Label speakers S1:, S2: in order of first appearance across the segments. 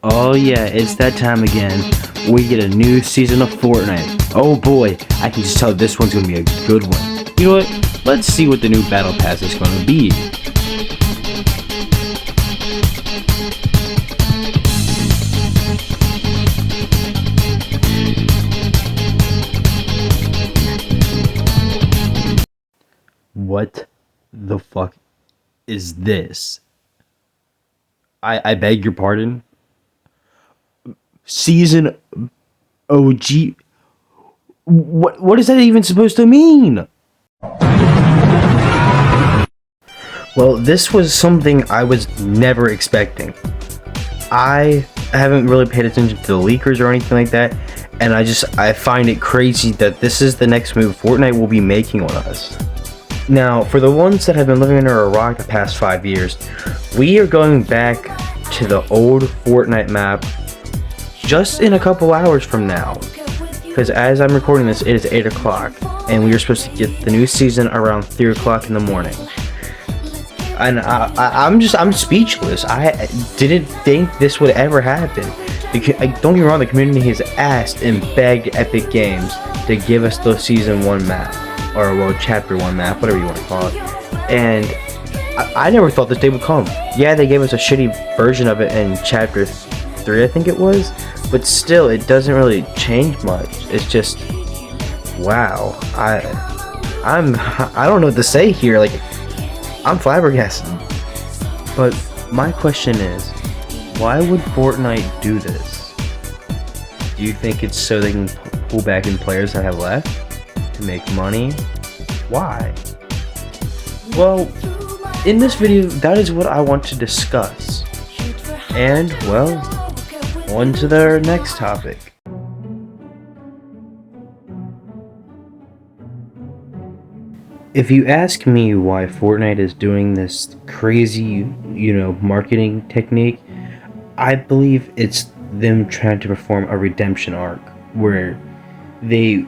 S1: Oh yeah, it's that time again. We get a new season of Fortnite. Oh boy, I can just tell this one's gonna be a good one. You know what? Let's see what the new battle pass is gonna be. What the fuck is this? I beg your pardon? Season OG? What is that even supposed to mean? Well, this was something I was never expecting. I haven't really paid attention to the leakers or anything like that, and I find it crazy that this is the next move Fortnite will be making on us. Now, for the ones that have been living under a rock the past 5 years, we are going back to the old Fortnite map just in a couple hours from now. Because as I'm recording this, it is 8 o'clock, and we are supposed to get the new season around 3 o'clock in the morning. And I'm speechless. I didn't think this would ever happen. Because, don't get me wrong, the community has asked and begged Epic Games to give us the Season 1 map. Or, well, Chapter 1 map, whatever you want to call it. And I never thought this day would come. Yeah, they gave us a shitty version of it in Chapter 3, I think it was. But still, it doesn't really change much. It's just, wow. I don't know what to say here. Like, I'm flabbergasted. But my question is, why would Fortnite do this? Do you think it's so they can pull back in players that have left? To make money? Why? Well, in this video, that is what I want to discuss. And, well, on to the next topic. If you ask me why Fortnite is doing this crazy, marketing technique, I believe it's them trying to perform a redemption arc where they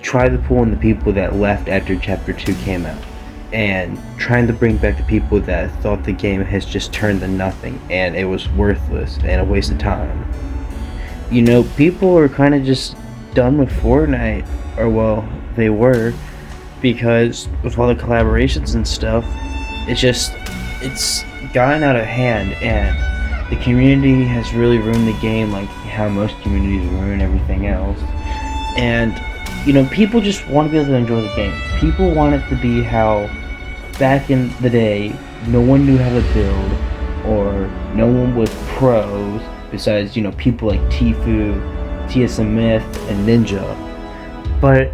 S1: try to pull in the people that left after Chapter 2 came out and trying to bring back the people that thought the game has just turned to nothing and it was worthless and a waste of time. People are kind of just done with Fortnite, or well, they were, because with all the collaborations and stuff, it's gotten out of hand, and the community has really ruined the game like how most communities ruin everything else. And people just want to be able to enjoy the game. People want it to be how back in the day no one knew how to build, or no one was pros besides people like Tfue, TSM Myth, and Ninja. But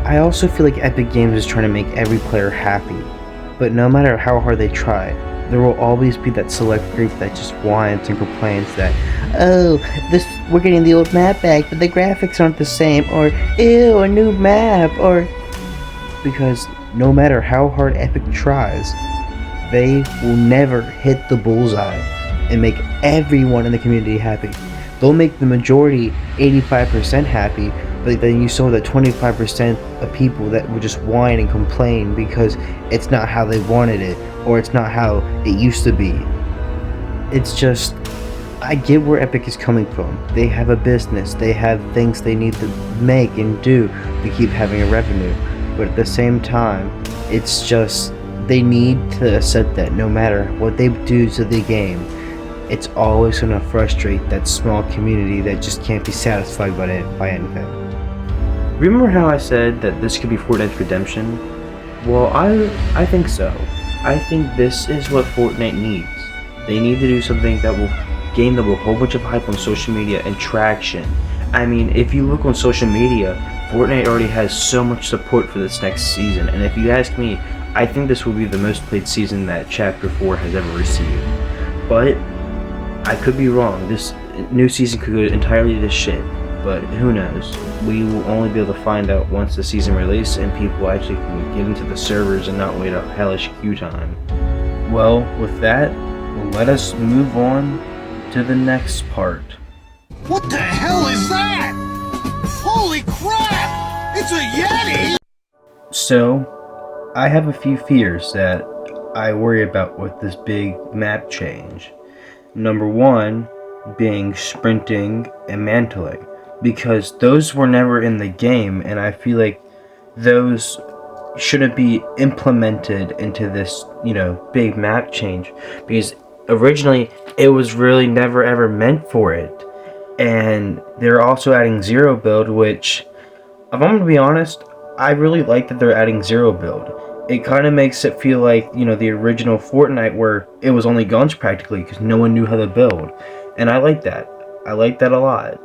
S1: I also feel like Epic Games is trying to make every player happy. But no matter how hard they try, there will always be that select group that just whines and complains that, oh, we're getting the old map back, but the graphics aren't the same, or ew, a new map, or because no matter how hard Epic tries, they will never hit the bullseye and make everyone in the community happy. They'll make the majority 85% happy, but then you saw that 25% of people that would just whine and complain because it's not how they wanted it, or it's not how it used to be. It's just, I get where Epic is coming from. They have a business, they have things they need to make and do to keep having a revenue. But at the same time, it's just, they need to accept that no matter what they do to the game, it's always going to frustrate that small community that just can't be satisfied by anything. Remember how I said that this could be Fortnite Redemption? Well, I think so. I think this is what Fortnite needs. They need to do something that will gain them a whole bunch of hype on social media and traction. I mean, if you look on social media, Fortnite already has so much support for this next season, and if you ask me, I think this will be the most played season that Chapter 4 has ever received. But I could be wrong. This new season could go entirely to shit, but who knows? We will only be able to find out once the season releases and people actually can get into the servers and not wait a hellish queue time. Well, with that, let us move on to the next part.
S2: What the hell is that? Holy crap! It's a Yeti!
S1: So, I have a few fears that I worry about with this big map change. Number one, being sprinting and mantling, because those were never in the game, and I feel like those shouldn't be implemented into this, big map change, because originally it was really never ever meant for it. And they're also adding zero build, which, if I'm gonna be honest, I really like that they're adding zero build. It kind of makes it feel like, the original Fortnite, where it was only guns practically because no one knew how to build. And I like that. I like that a lot.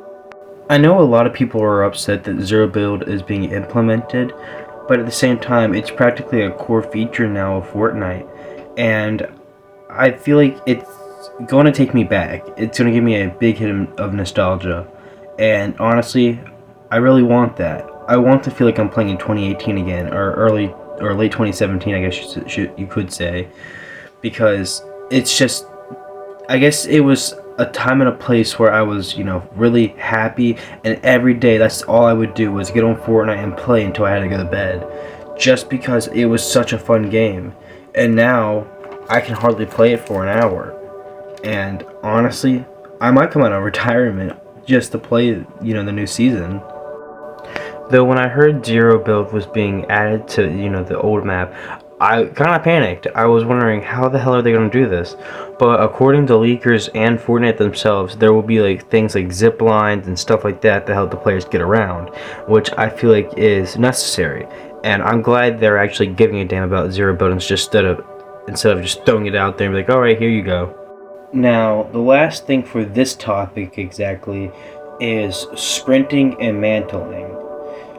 S1: I know a lot of people are upset that zero build is being implemented, but at the same time, it's practically a core feature now of Fortnite. And I feel like it's going to take me back. It's going to give me a big hit of nostalgia. And honestly, I really want that. I want to feel like I'm playing in 2018 again, or late 2017, I guess you could say, because it's just, I guess it was a time and a place where I was, really happy, and every day that's all I would do was get on Fortnite and play until I had to go to bed, just because it was such a fun game. And now I can hardly play it for an hour. And honestly, I might come out of retirement just to play, the new season. Though when I heard zero build was being added to, the old map, I kind of panicked. I was wondering, how the hell are they going to do this? But according to leakers and Fortnite themselves, there will be like things like zip lines and stuff like that to help the players get around, which I feel like is necessary. And I'm glad they're actually giving a damn about zero build instead of just throwing it out there and be like, all right, here you go. Now, the last thing for this topic exactly is sprinting and mantling.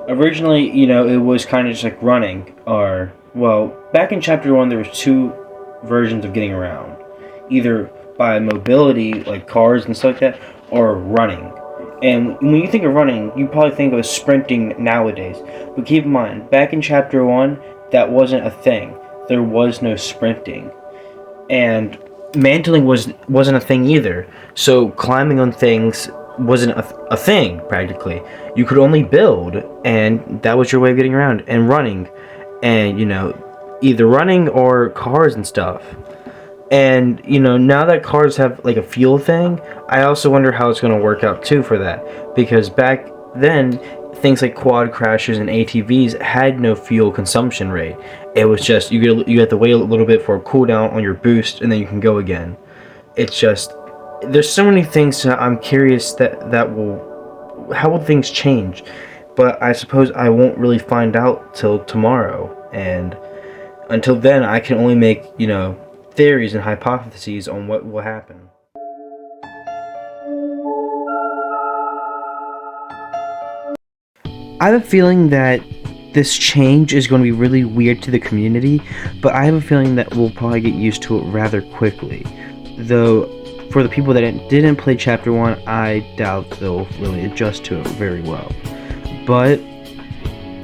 S1: Originally, it was kind of just like running, or, well, back in Chapter 1, there was two versions of getting around. Either by mobility, like cars and stuff like that, or running. And when you think of running, you probably think of sprinting nowadays. But keep in mind, back in Chapter 1, that wasn't a thing. There was no sprinting. And mantling wasn't a thing either. So climbing on things wasn't a thing, practically. You could only build, and that was your way of getting around. And running, and either running or cars and stuff. And now that cars have like a fuel thing, I also wonder how it's going to work out too for that, because back then things like quad crashers and ATVs had no fuel consumption rate. It was just you have to wait a little bit for a cooldown on your boost, and then you can go again. It's just, there's so many things that I'm curious how will things change, but I suppose I won't really find out till tomorrow. And until then, I can only make theories and hypotheses on what will happen. I have a feeling that this change is going to be really weird to the community, but I have a feeling that we'll probably get used to it rather quickly. Though, for the people that didn't play Chapter 1, I doubt they'll really adjust to it very well. But,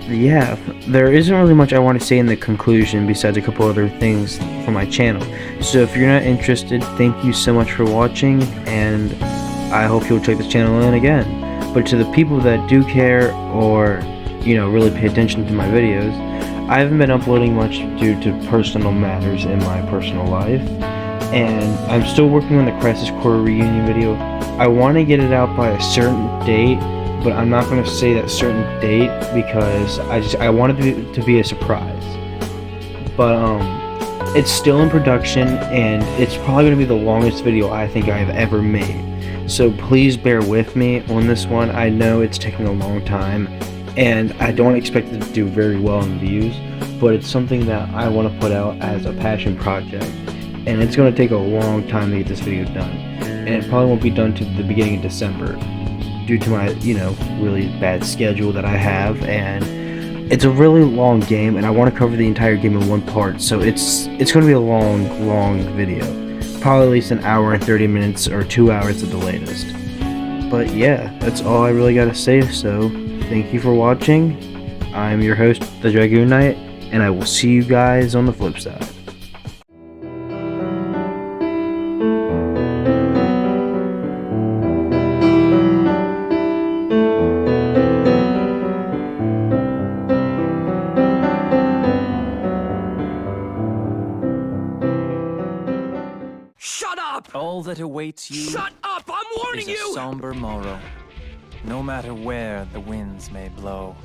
S1: yeah, there isn't really much I want to say in the conclusion besides a couple other things for my channel. So if you're not interested, thank you so much for watching, and I hope you'll check this channel in again. But to the people that do care, or really pay attention to my videos, I haven't been uploading much due to personal matters in my personal life, and I'm still working on the Crisis Core reunion video. I want to get it out by a certain date, but I'm not going to say that certain date because I want it to be a surprise. But it's still in production, and it's probably going to be the longest video I think I've ever made. So please bear with me on this one. I know it's taking a long time, and I don't expect it to do very well in views, but it's something that I want to put out as a passion project, and it's going to take a long time to get this video done, and it probably won't be done to the beginning of December due to my really bad schedule that I have. And it's a really long game, and I want to cover the entire game in one part, so it's going to be a long video, probably at least an hour and 30 minutes or 2 hours at the latest. But yeah, that's all I really gotta say. So thank you for watching. I'm your host, the Dragoon Knight, and I will see you guys on the flip side.
S3: Shut up! All that that awaits you
S4: Shut up! I'm warning
S3: is a
S4: you!
S3: somber morrow, no matter where the winds may blow.